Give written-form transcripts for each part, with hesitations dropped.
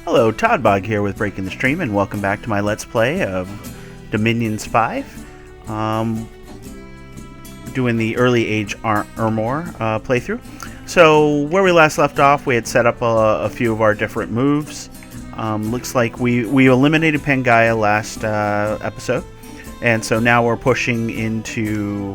Hello, Toddbog here with Breaking the Stream, and welcome back to my Let's Play of Dominions 5. Doing the early age Ermor playthrough. So, where we last left off, we had set up a few of our different moves. Looks like we eliminated Pangaea last episode, and so now we're pushing into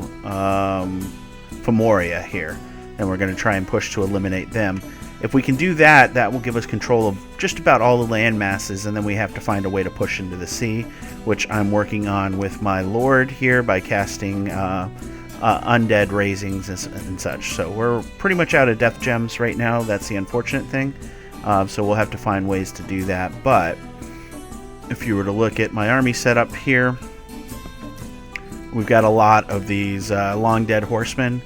Formoria here, and we're going to try and push to eliminate them. If we can do that, that will give us control of just about all the land masses, and then we have to find a way to push into the sea, which I'm working on with my Lord here by casting undead raisings and such. So we're pretty much out of death gems right now. That's the unfortunate thing. So we'll have to find ways to do that. But if you were to look at my army setup here, we've got a lot of these long dead horsemen.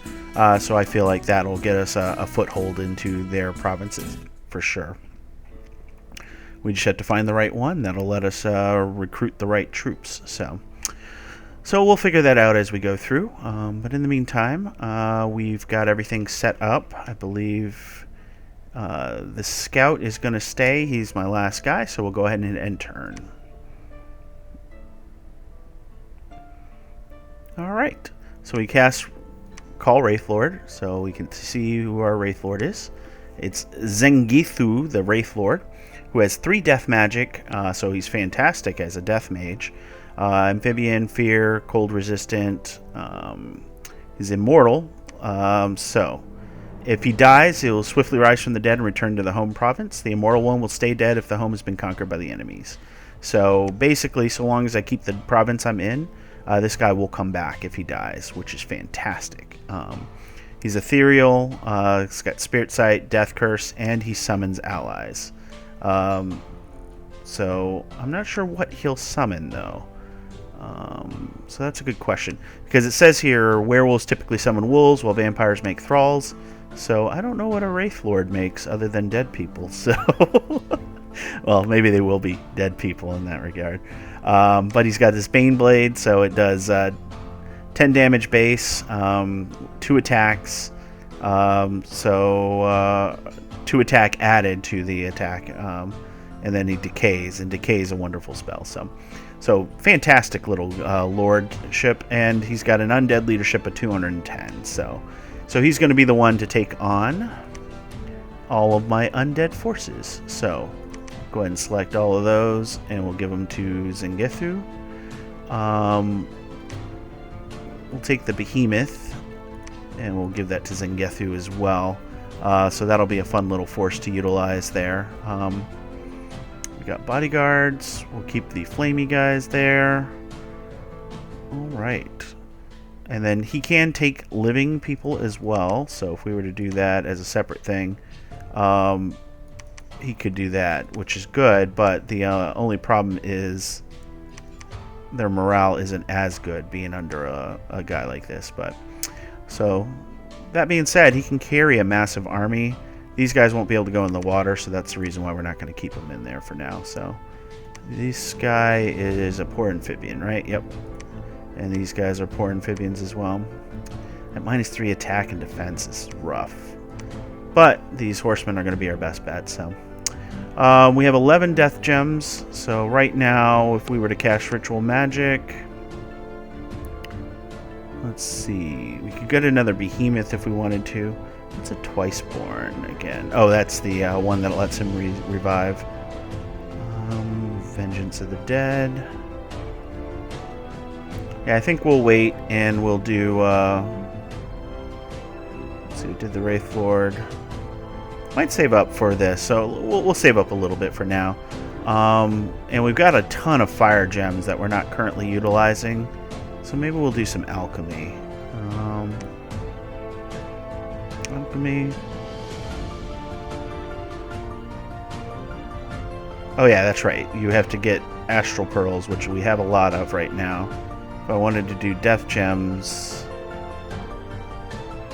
So I feel like that'll get us a foothold into their provinces for sure. We just have to find the right one that'll let us recruit the right troops. So we'll figure that out as we go through. But in the meantime, we've got everything set up. I believe the scout is going to stay. He's my last guy, so we'll go ahead and end turn. All right. So we call Wraith Lord, so we can see who our Wraith Lord is. It's Zengithu, the Wraith Lord, who has 3 death magic, so he's fantastic as a death mage. Amphibian, fear, cold resistant. He's immortal, so if he dies, he'll swiftly rise from the dead and return to the home province. The immortal one will stay dead if the home has been conquered by the enemies. So basically, so long as I keep the province I'm in, this guy will come back if he dies, which is fantastic. He's ethereal, he's got spirit sight, death curse, and he summons allies. So I'm not sure what he'll summon though. So that's a good question, because it says here werewolves typically summon wolves while vampires make thralls. So I don't know what a Wraith Lord makes other than dead people. So well, maybe they will be dead people in that regard. But he's got this Bane Blade, so it does 10 damage base, 2 attacks, so 2 attack added to the attack, and then he decays, and decay is a wonderful spell. So fantastic little lordship, and he's got an undead leadership of 210. So he's going to be the one to take on all of my undead forces. So go ahead and select all of those, and we'll give them to Zengithu. We'll take the Behemoth, and we'll give that to Zengithu as well. So that'll be a fun little force to utilize there. We got bodyguards. We'll keep the flamey guys there. All right. And then he can take living people as well. So if we were to do that as a separate thing, he could do that, which is good, but the only problem is their morale isn't as good being under a guy like this. But so that being said, he can carry a massive army. These guys won't be able to go in the water, so that's the reason why we're not going to keep him in there for now. So this guy is a poor amphibian, right? Yep. And these guys are poor amphibians as well. At -3 attack and defense is rough, but these horsemen are going to be our best bet. So we have 11 death gems. So right now, if we were to cast ritual magic, let's see, we could get another behemoth if we wanted to. It's a twice-born again. Oh, that's the one that lets him revive. Vengeance of the Dead. Yeah, I think we'll wait and we'll do. Let's see, we did the Wraith Lord. Might save up for this, so we'll save up a little bit for now. And we've got a ton of fire gems that we're not currently utilizing, so maybe we'll do some alchemy. Alchemy. Oh yeah, that's right. You have to get astral pearls, which we have a lot of right now. If I wanted to do death gems,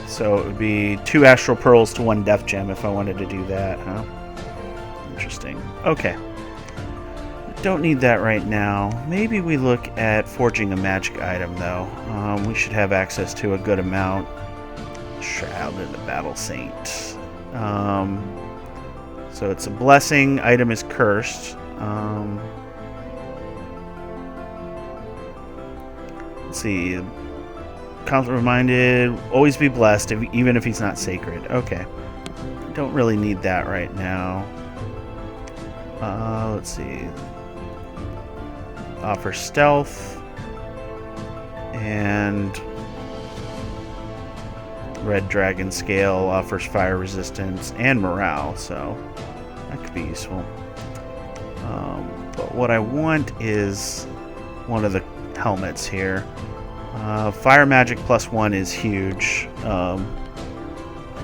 so it would be 2 astral pearls to 1 death gem if I wanted to do that, huh? Interesting. Okay. Don't need that right now. Maybe we look at forging a magic item, though. We should have access to a good amount. Shroud of the Battle Saint. So it's a blessing. Item is cursed. Let's see. Constant reminded, always be blessed, even if he's not sacred. Okay. Don't really need that right now. Let's see. Offer stealth. And Red Dragon Scale offers fire resistance and morale, so that could be useful. But what I want is one of the helmets here. Fire magic +1 is huge. I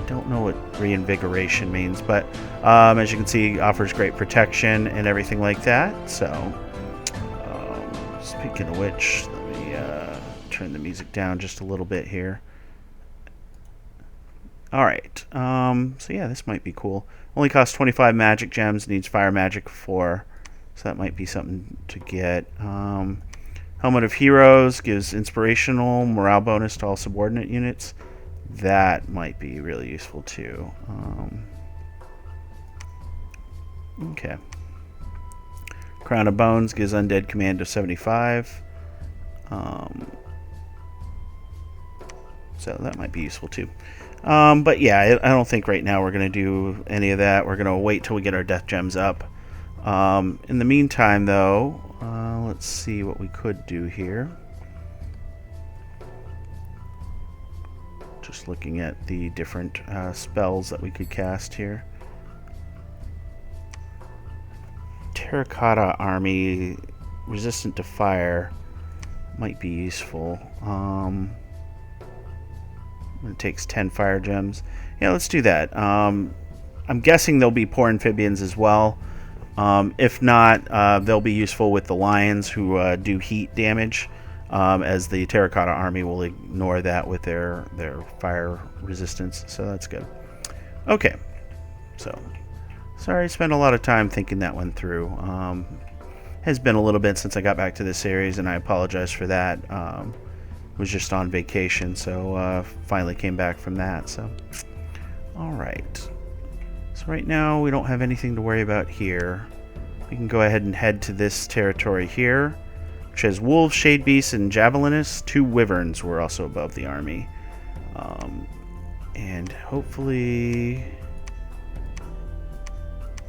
don't know what reinvigoration means, but as you can see, offers great protection and everything like that. So, speaking of which, let me turn the music down just a little bit here. Alright, so yeah, this might be cool. Only costs 25 magic gems, needs fire magic 4, so that might be something to get. Helmet of Heroes gives inspirational morale bonus to all subordinate units. That might be really useful too. Okay. Crown of Bones gives undead command of 75. So that might be useful too. But yeah, I don't think right now we're going to do any of that. We're going to wait till we get our death gems up. In the meantime, though, let's see what we could do here. Just looking at the different spells that we could cast here. Terracotta Army, resistant to fire, might be useful. It takes 10 fire gems. Yeah, let's do that. I'm guessing there'll be poor amphibians as well. If not, they'll be useful with the lions who do heat damage, as the Terracotta Army will ignore that with their fire resistance. So that's good. Okay, so sorry I spent a lot of time thinking that one through. Has been a little bit since I got back to this series, and I apologize for that. Was just on vacation, so finally came back from that. So, all right. So right now we don't have anything to worry about here. We can go ahead and head to this territory here, which has wolves, shade beasts, and javelinis. 2 wyverns were also above the army, and hopefully,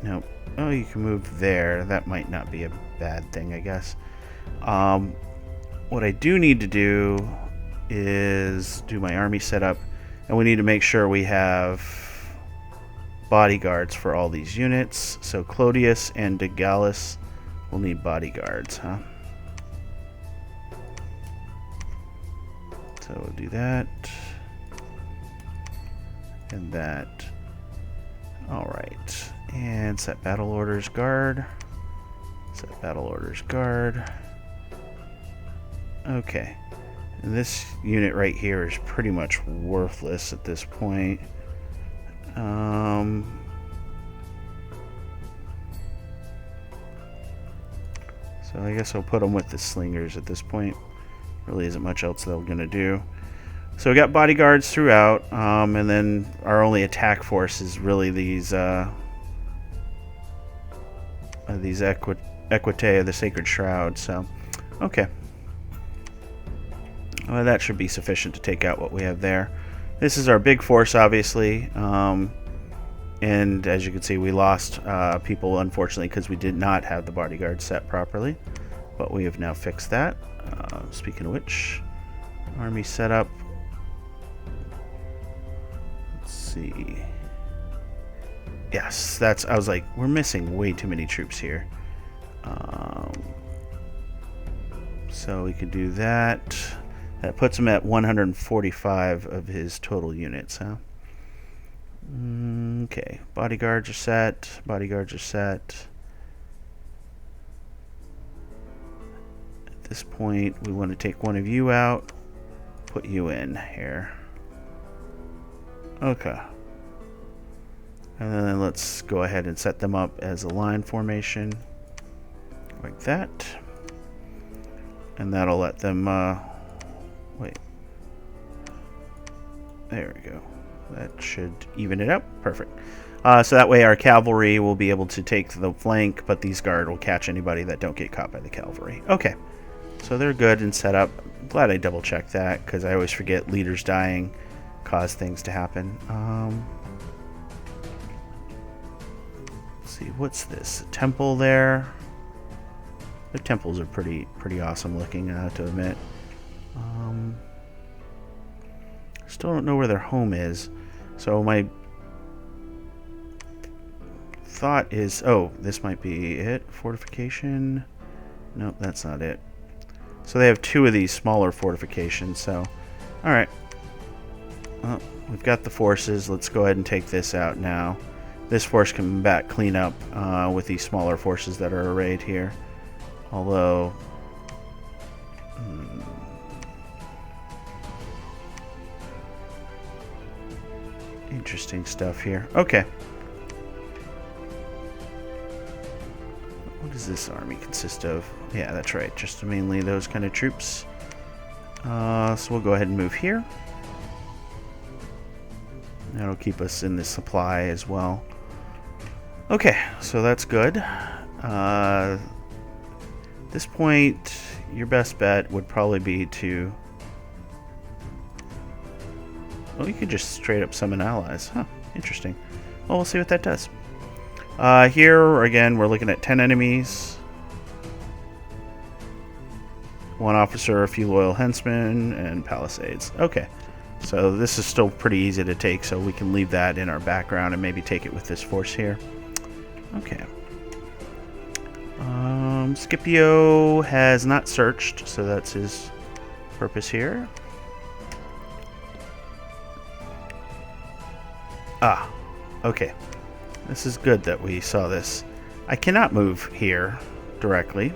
nope. Oh, you can move there. That might not be a bad thing, I guess. What I do need to do is do my army setup, and we need to make sure we have bodyguards for all these units. So Clodius and De Gallus will need bodyguards, huh? So we'll do that and that. Alright, and set battle orders guard. Set battle orders guard. Okay, and this unit right here is pretty much worthless at this point. So I guess I'll put them with the slingers at this point. Really isn't much else they're going to do. So we got bodyguards throughout, and then our only attack force is really these Equitae of the Sacred Shroud. So, okay. Well, that should be sufficient to take out what we have there. This is our big force, obviously, and as you can see, we lost people, unfortunately, because we did not have the bodyguard set properly, but we have now fixed that. Speaking of which, army setup. Let's see. Yes, I was like, we're missing way too many troops here. So we could do that. That puts him at 145 of his total units, huh? Okay, bodyguards are set. Bodyguards are set. At this point, we want to take one of you out, put you in here. Okay. And then let's go ahead and set them up as a line formation, like that. And that'll let them, wait. There we go. That should even it up. Perfect. So that way our cavalry will be able to take the flank, but these guard will catch anybody that don't get caught by the cavalry. Okay, so they're good and set up. I'm glad I double-checked that, because I always forget leaders dying cause things to happen. Let's see, what's this? A temple there. The temples are pretty awesome looking, I have to admit. Still don't know where their home is, so my thought is, oh, this might be it. Fortification. Nope, that's not it. So they have 2 of these smaller fortifications. So, all right. Well, we've got the forces. Let's go ahead and take this out now. This force can back clean up with these smaller forces that are arrayed here. Although, interesting stuff here. Okay. What does this army consist of? Yeah, that's right. Just mainly those kind of troops. So we'll go ahead and move here. That'll keep us in the supply as well. Okay, so that's good. At this point, your best bet would probably be to... Well, you could just straight up summon allies. Huh, interesting. Well, we'll see what that does. Here, again, we're looking at 10 enemies. 1 officer, a few loyal henchmen, and palisades. Okay. So this is still pretty easy to take, so we can leave that in our background and maybe take it with this force here. Okay. Scipio has not searched, so that's his purpose here. Ah, okay. This is good that we saw this. I cannot move here directly.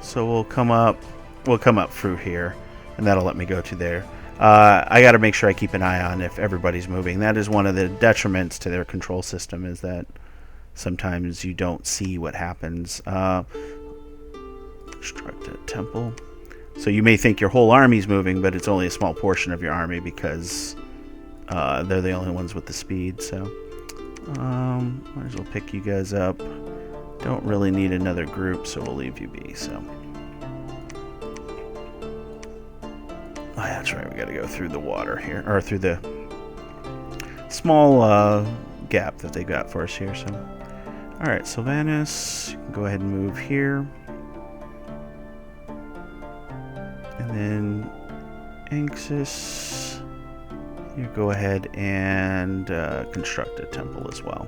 So we'll come up through here, and that'll let me go to there. I got to make sure I keep an eye on if everybody's moving. That is one of the detriments to their control system, is that sometimes you don't see what happens. Construct a temple. So you may think your whole army's moving, but it's only a small portion of your army because they're the only ones with the speed. So might as well pick you guys up. Don't really need another group, so we'll leave you be. So. Oh, yeah, that's right. We got to go through the water here, or through the small gap that they got for us here. So, all right, Sylvanus, you can go ahead and move here, and then Anxus, you go ahead and construct a temple as well.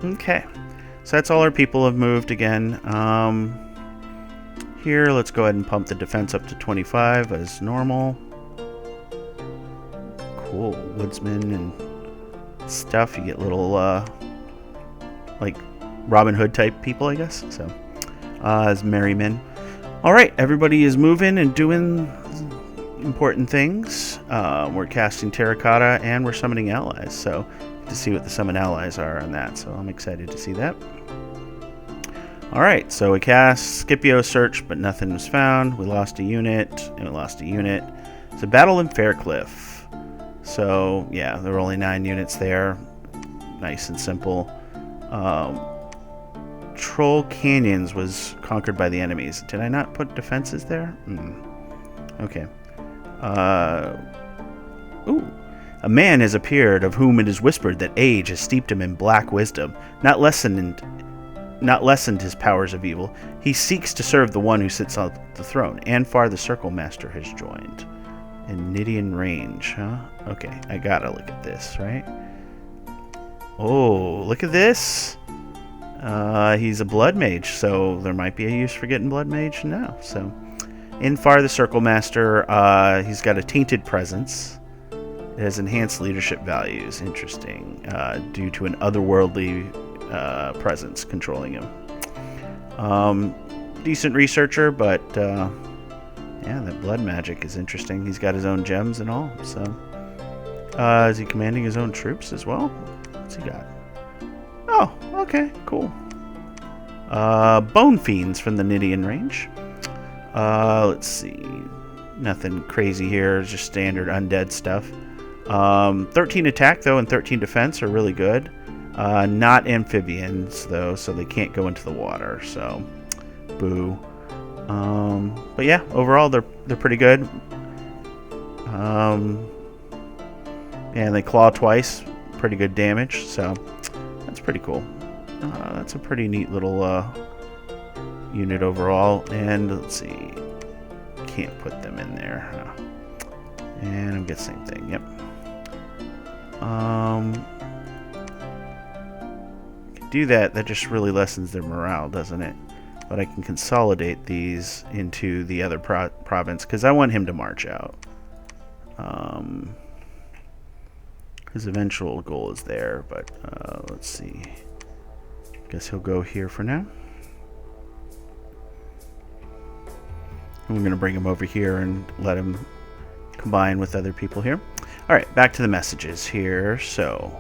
Okay, so that's all our people have moved again. Here, let's go ahead and pump the defense up to 25 as normal. Cool, woodsmen and stuff. You get little, like, Robin Hood type people, I guess. So, as merry men. All right, everybody is moving and doing important things. We're casting terracotta and we're summoning allies. So, to see what the summon allies are on that. So, I'm excited to see that. Alright, so we cast Scipio search, but nothing was found. We lost a unit, and we lost a unit. It's a battle in Faircliff. So, yeah, there were only 9 units there. Nice and simple. Troll Canyons was conquered by the enemies. Did I not put defenses there? Okay. Ooh. A man has appeared of whom it is whispered that age has steeped him in black wisdom, not lessened his powers of evil. He seeks to serve the one who sits on the throne. Anfar the Circle Master has joined. In Nidian range, huh? Okay, I gotta look at this, right? Oh, look at this! He's a blood mage, so there might be a use for getting blood mage now. So, Anfar the Circle Master, he's got a tainted presence. It has enhanced leadership values. Interesting. Due to an otherworldly presence controlling him. Decent researcher, but yeah, that blood magic is interesting. He's got his own gems and all. So, is he commanding his own troops as well? What's he got? Oh, okay, cool. Bone fiends from the Nidian range. Let's see. Nothing crazy here, just standard undead stuff. 13 attack, though, and 13 defense are really good. Not amphibians, though, so they can't go into the water, so boo. But yeah, overall, they're pretty good. And they claw twice, pretty good damage, so that's pretty cool. That's a pretty neat little unit overall. And let's see, can't put them in there. And I'm guessing same thing. Yep. Can do that. That just really lessens their morale, doesn't it? But I can consolidate these into the other province because I want him to march out. His eventual goal is there, but let's see. Guess he'll go here for now. And we're going to bring him over here and let him combine with other people here. Alright, back to the messages here. So,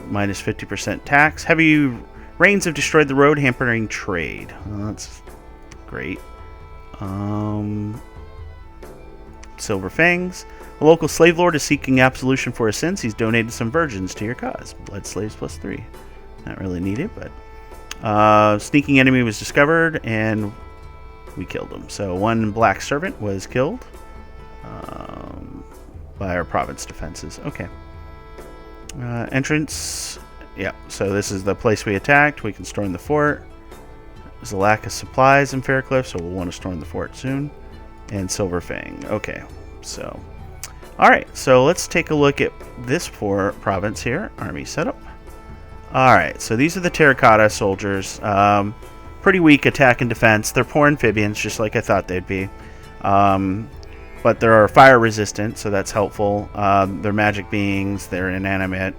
minus 50% tax. Heavy rains have destroyed the road, hampering trade. Well, that's great. Silver Fangs. A local slave lord is seeking absolution for his sins. He's donated some virgins to your cause. Blood slaves +3. Not really needed, but... sneaking enemy was discovered, and we killed him. So one black servant was killed by our province defenses. Okay. Entrance. Yeah, so this is the place we attacked. We can storm the fort. There's a lack of supplies in Faircliff, so we'll want to storm the fort soon. And Silver Fang. Okay, so... Alright, so let's take a look at this province here. Army setup. Alright, so these are the terracotta soldiers. Pretty weak attack and defense. They're poor amphibians, just like I thought they'd be. But they're fire resistant, so that's helpful. They're magic beings. They're inanimate.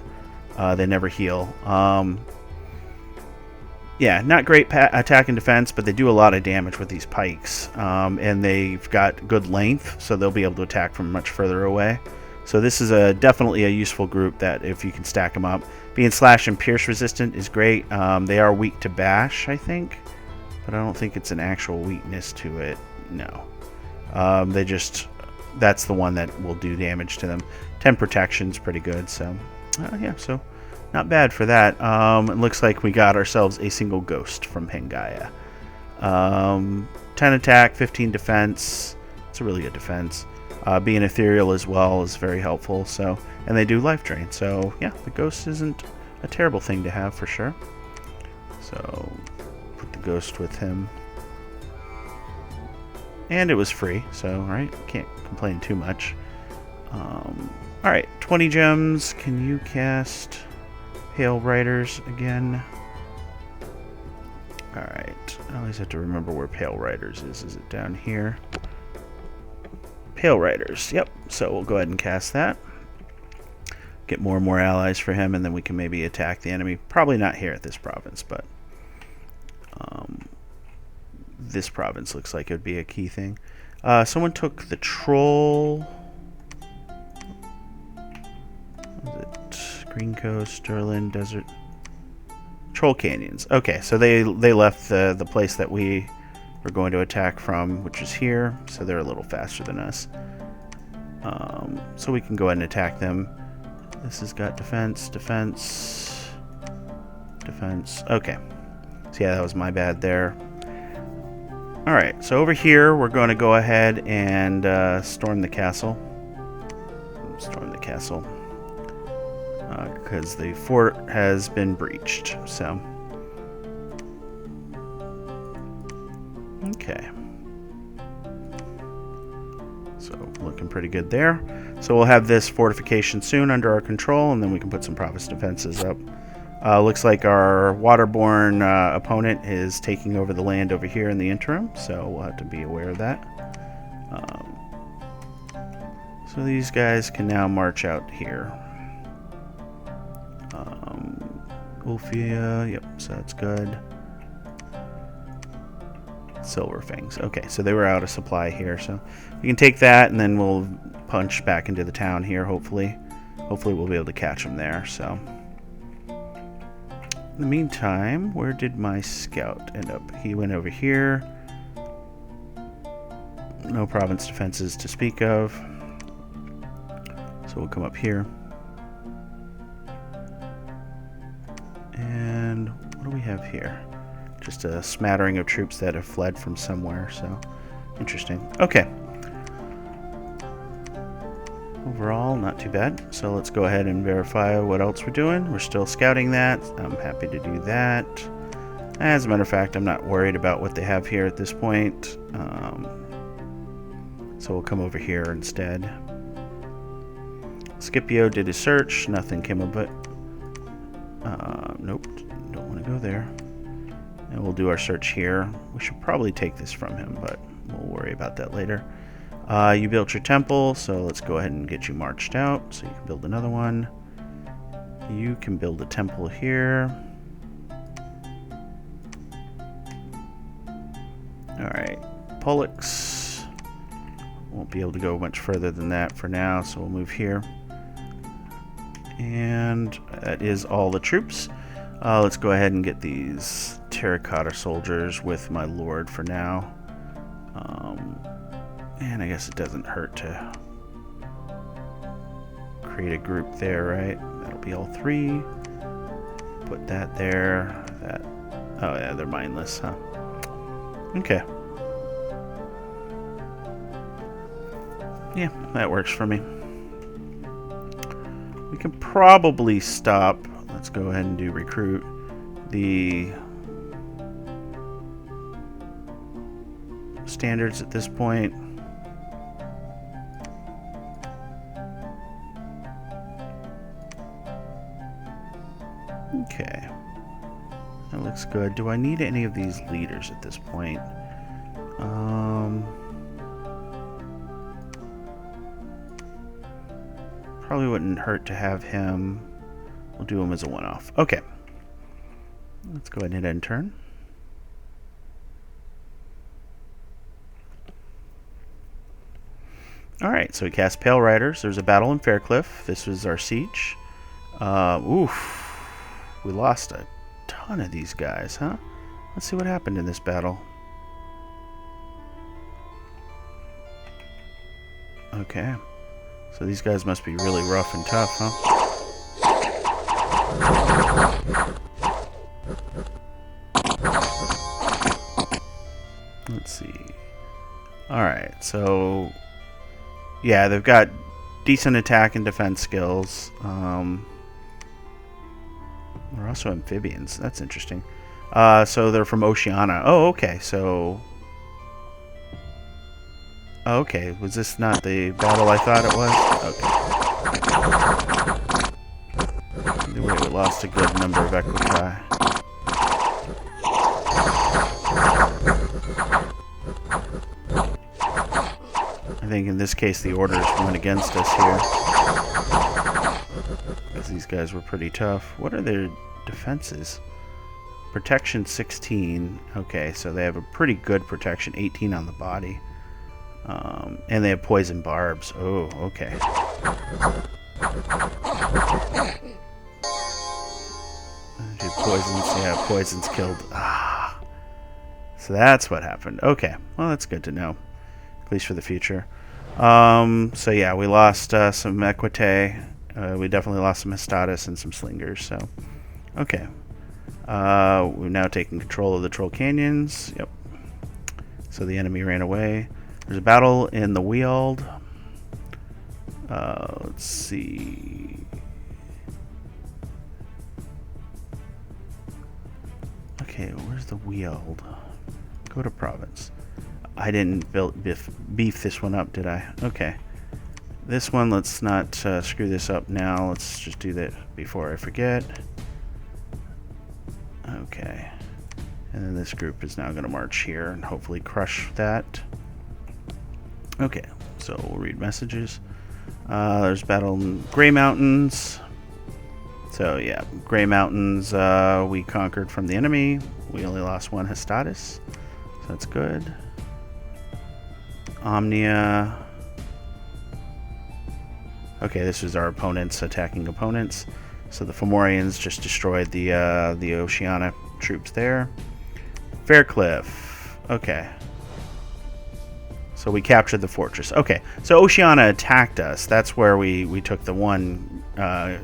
They never heal. Yeah, not great attack and defense, but they do a lot of damage with these pikes. And they've got good length, so they'll be able to attack from much further away. So this is definitely a useful group that if you can stack them up. Being slash and pierce resistant is great. They are weak to bash, I think. But I don't think it's an actual weakness to it. No. That's the one that will do damage to them. 10 protection's pretty good, so yeah, so not bad for that. It looks like we got ourselves a single ghost from Pangaea. 10 attack, 15 defense. It's a really good defense. Being ethereal as well is very helpful. So, and they do life drain. So yeah, the ghost isn't a terrible thing to have for sure. So put the ghost with him. And it was free, so right, can't complain too much. Alright, 20 gems. Can you cast Pale Riders again? Alright, I always have to remember where Pale Riders is. Is it down here? Pale Riders, yep. So we'll go ahead and cast that. Get more and more allies for him, and then we can maybe attack the enemy. Probably not here at this province, but this province looks like it would be a key thing. Someone took the troll. What is it? Green Coast, Sterling, Desert. Troll Canyons. Okay, so they left the place that we were going to attack from, which is here. So they're a little faster than us. So we can go ahead and attack them. This has got defense, defense, defense. Okay. So yeah, that was my bad there. Alright, so over here we're going to go ahead and storm the castle. Storm the castle. Because the fort has been breached. So. Okay. So, looking pretty good there. So we'll have this fortification soon under our control, and then we can put some province defenses up. Looks like our waterborne opponent is taking over the land over here in the interim, so we'll have to be aware of that. So these guys can now march out here. Ulfia, yep, so that's good. Silver Fangs. Okay, so they were out of supply here, so we can take that, and then we'll punch back into the town here, hopefully. Hopefully we'll be able to catch them there, so... In the meantime, where did my scout end up? He went over here. No province defenses to speak of. So we'll come up here. And what do we have here? Just a smattering of troops that have fled from somewhere, so interesting. Okay. Overall, not too bad. So let's go ahead and verify what else we're doing. We're still scouting that. I'm happy to do that. As a matter of fact, I'm not worried about what they have here at this point. So we'll come over here instead. Scipio did his search. Nothing came of it. Nope. Don't want to go there. And we'll do our search here. We should probably take this from him, but we'll worry about that later. You built your temple, so let's go ahead and get you marched out so you can build another one. You can build a temple here. Alright, Pollux. Won't be able to go much further than that for now, so we'll move here. And that is all the troops. Let's go ahead and get these terracotta soldiers with my lord for now. And I guess it doesn't hurt to create a group there, right? That'll be all three. Put that there. That. Oh yeah, they're mindless, huh? Okay. Yeah, that works for me. We can probably stop. Let's go ahead and do recruit. The standards at this point. Okay. That looks good. Do I need any of these leaders at this point? Probably wouldn't hurt to have him. We'll do him as a one-off. Okay. Let's go ahead and hit end turn. Alright, so we cast Pale Riders. There's a battle in Faircliff. This was our siege. Oof. We lost a ton of these guys, huh? Let's see what happened in this battle. Okay. So these guys must be really rough and tough, huh? Let's see. Alright, so yeah, they've got decent attack and defense skills. They're also amphibians. That's interesting. So they're from Oceania. Oh, okay. So... okay. Was this not the battle I thought it was? Okay. Anyway, we lost a good number of equiti. I think in this case the orders went against us here. Because these guys were pretty tough. What are their defenses? Protection 16. Okay, so they have a pretty good protection. 18 on the body. And they have poison barbs. Oh, okay. Poisons, yeah, poisons killed. Ah. So that's what happened. Okay, well that's good to know. At least for the future. So yeah, we lost some equite. We definitely lost some Hestatus and some slingers, so... okay. We've now taken control of the Troll Canyons. Yep. So the enemy ran away. There's a battle in the Weald. Let's see... okay, where's the Weald? Go to province. I didn't beef this one up, did I? Okay. This one, let's not screw this up now. Let's just do that before I forget. Okay. And then this group is now going to march here and hopefully crush that. Okay, so we'll read messages. There's battle in Grey Mountains. So yeah, Grey Mountains we conquered from the enemy. We only lost one Hestatus, so that's good. Omnia. Okay, this was our opponents attacking opponents. So the Formorians just destroyed the Oceania troops there. Faircliff. Okay. So we captured the fortress. Okay, so Oceania attacked us. That's where we took the one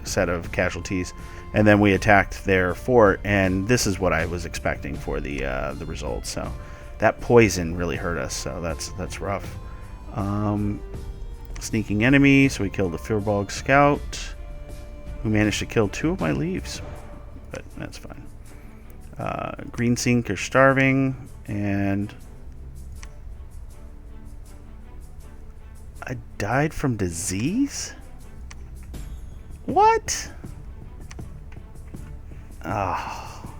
set of casualties, and then we attacked their fort. And this is what I was expecting for the results. So that poison really hurt us. So that's rough. Sneaking enemy. So we killed the Firbolg scout, who managed to kill 2 of my leaves, but that's fine. Green Sink are starving, and I died from disease? What? Oh,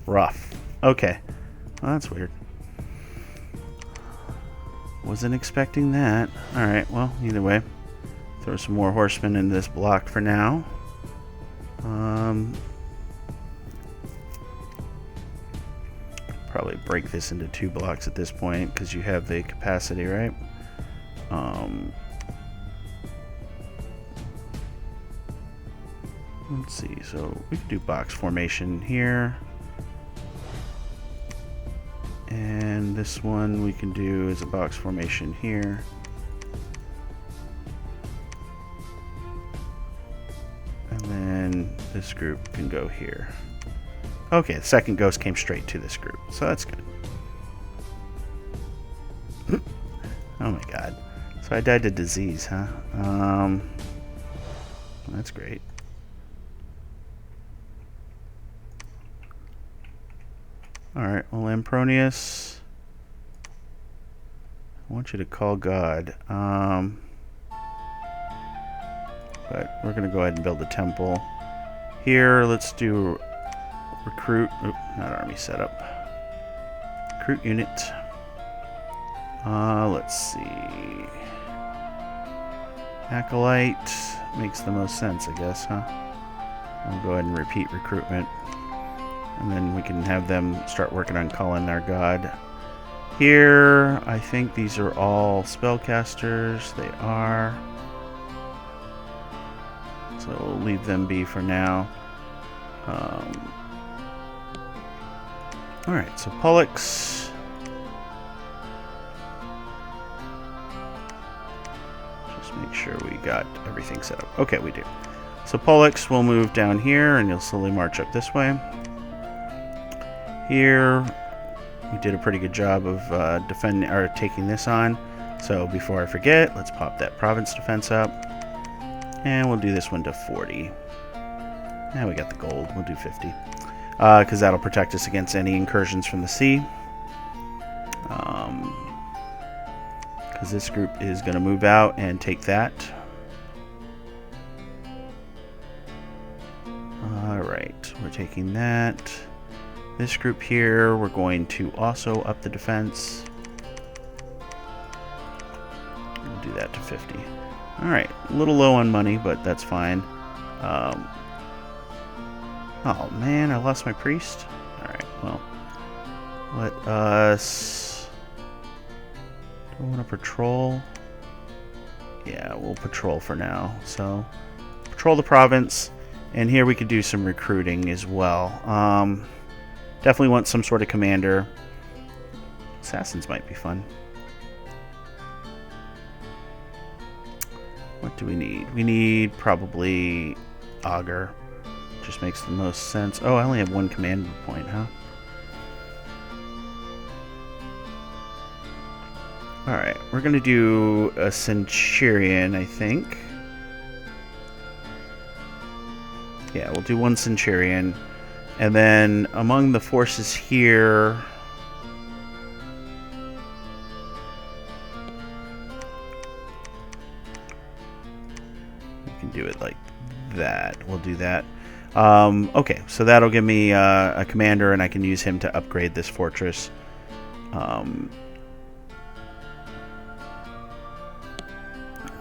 rough. Okay. Well, that's weird. Wasn't expecting that. Alright, well, either way. Throw some more horsemen into this block for now. Probably break this into 2 blocks at this point, because you have the capacity, right? Let's see, so we can do box formation here. And this one we can do as a box formation here. And then this group can go here. Okay, the second ghost came straight to this group, so that's good. Oh my god. So I died to disease, huh? That's great. Alright, well, Lampronius, I want you to call God. But we're going to go ahead and build a temple. Here, let's do recruit. Oop, not army setup. Recruit unit. Let's see. Acolyte makes the most sense, I guess, huh? I'll go ahead and repeat recruitment. And then we can have them start working on calling our god. Here, I think these are all spellcasters. They are. So we'll leave them be for now. Alright, so Pollux. Just make sure we got everything set up. Okay, we do. So Pollux will move down here, and you'll slowly march up this way. Here, we did a pretty good job of defending or taking this on. So before I forget, let's pop that province defense up, and we'll do this one to 40. Now we got the gold. We'll do 50 because that'll protect us against any incursions from the sea. Because this group is going to move out and take that. All right, we're taking that. This group here, we're going to also up the defense. We'll do that to 50. Alright, a little low on money, but that's fine. Oh man, I lost my priest. Alright, well, let us... Do I want to patrol? Yeah, we'll patrol for now. So, patrol the province, and here we could do some recruiting as well. Definitely want some sort of commander. Assassins might be fun. What do we need? We need probably Augur. Just makes the most sense. Oh, I only have 1 command point, huh? Alright, we're going to do a Centurion, I think. Yeah, we'll do 1 Centurion. And then among the forces here, we can do it like that. We'll do that. Okay, so that'll give me a commander, and I can use him to upgrade this fortress.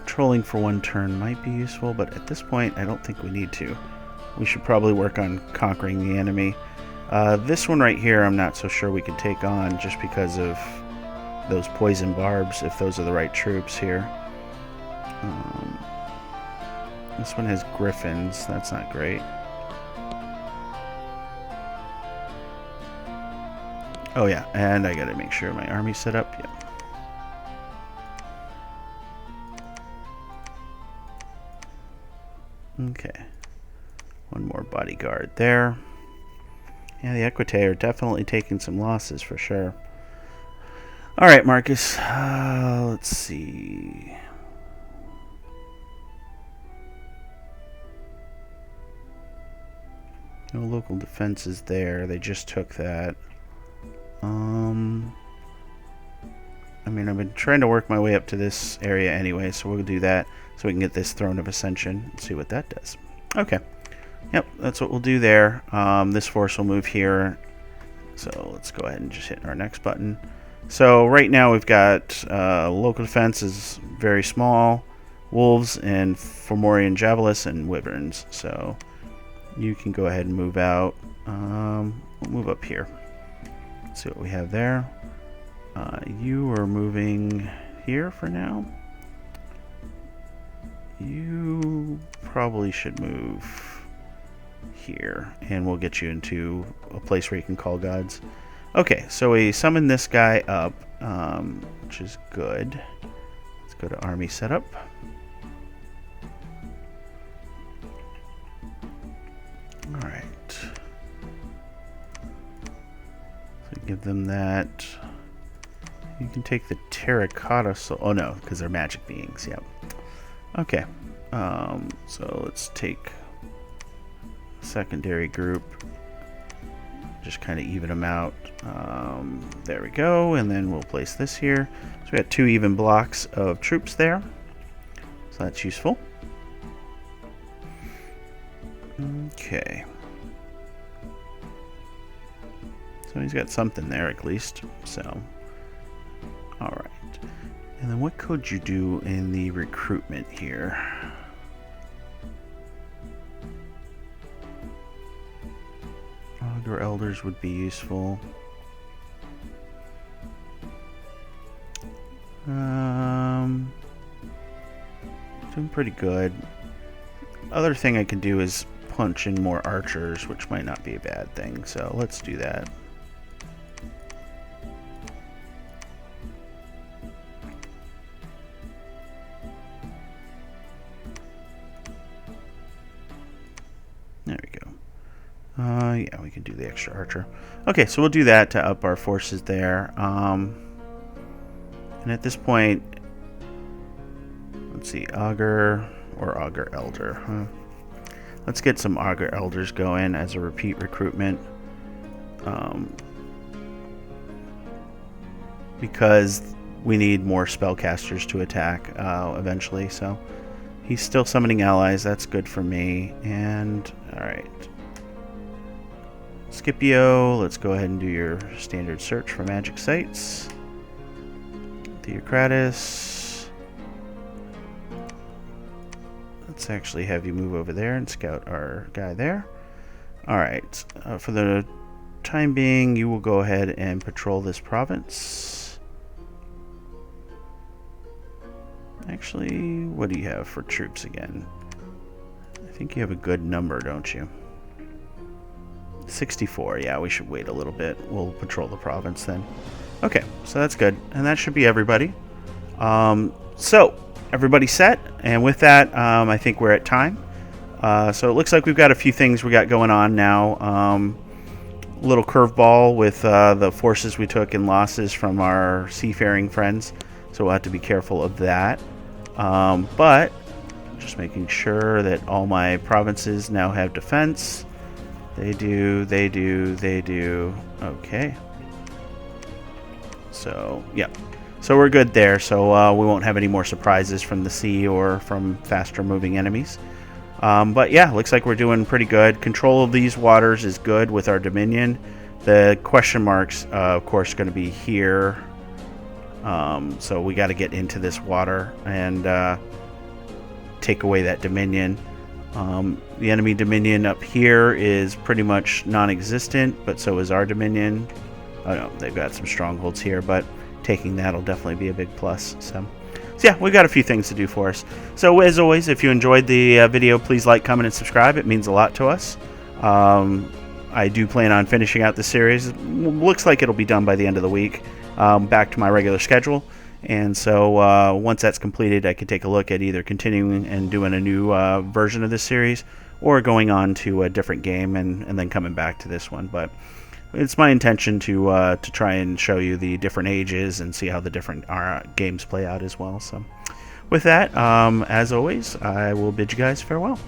Trolling for 1 turn might be useful, but at this point, I don't think we need to. We should probably work on conquering the enemy. This one right here, I'm not so sure we can take on just because of those poison barbs, if those are the right troops here. This one has griffins. That's not great. Oh yeah, and I gotta make sure my army's set up. Yeah. Okay. One more bodyguard there. Yeah, the Equite are definitely taking some losses for sure. Alright, Marcus. Let's see. No local defenses there. They just took that. I mean, I've been trying to work my way up to this area anyway, so we'll do that so we can get this Throne of Ascension and see what that does. Okay. Yep, that's what we'll do there. This force will move here. So let's go ahead and just hit our next button. So right now we've got local defense is very small. Wolves and Formorian Javelins and Wyverns. So you can go ahead and move out. We'll move up here. Let's see what we have there. You are moving here for now. You probably should move here, and we'll get you into a place where you can call gods. Okay, so we summon this guy up, which is good. Let's go to army setup. Alright. So give them that. You can take the terracotta soul. Oh no, because they're magic beings, yep. Okay. So let's take secondary group, just kind of even them out. There we go, and then we'll place this here. So we got 2 even blocks of troops there, so that's useful. Okay, so he's got something there at least. So all right, and then what could you do in the recruitment here? Augur elders would be useful. Doing pretty good. Other thing I can do is punch in more archers, which might not be a bad thing. So let's do that. There we go. Yeah, we can do the extra archer. Okay, so we'll do that to up our forces there. And at this point, let's see, Augur or Augur Elder. Huh? Let's get some Augur Elders going as a repeat recruitment. Because we need more spellcasters to attack eventually. So he's still summoning allies. That's good for me. And alright. Scipio, let's go ahead and do your standard search for magic sites. Theocratus. Let's actually have you move over there and scout our guy there. Alright, for the time being, you will go ahead and patrol this province. Actually, what do you have for troops again? I think you have a good number, don't you? 64, yeah, we should wait a little bit. We'll patrol the province then. Okay, so that's good. And that should be everybody. So, everybody's set. And with that, I think we're at time. So it looks like we've got a few things we got going on now. Little curveball with the forces we took and losses from our seafaring friends. So we'll have to be careful of that. But just making sure that all my provinces now have defense. They do, they do, they do. Okay. So, yeah. So we're good there. So we won't have any more surprises from the sea or from faster moving enemies. But yeah, looks like we're doing pretty good. Control of these waters is good with our Dominion. The question marks, of course, going to be here. So we got to get into this water and take away that Dominion. The enemy Dominion up here is pretty much non-existent, but so is our Dominion. Oh no, they've got some strongholds here, but taking that will definitely be a big plus. So yeah, we've got a few things to do for us. So as always, if you enjoyed the video, please like, comment, and subscribe. It means a lot to us. I do plan on finishing out the series. Looks like it'll be done by the end of the week, back to my regular schedule. And so once that's completed, I could take a look at either continuing and doing a new version of this series, or going on to a different game and then coming back to this one. But it's my intention to try and show you the different ages and see how the different games play out as well. So with that, as always, I will bid you guys farewell.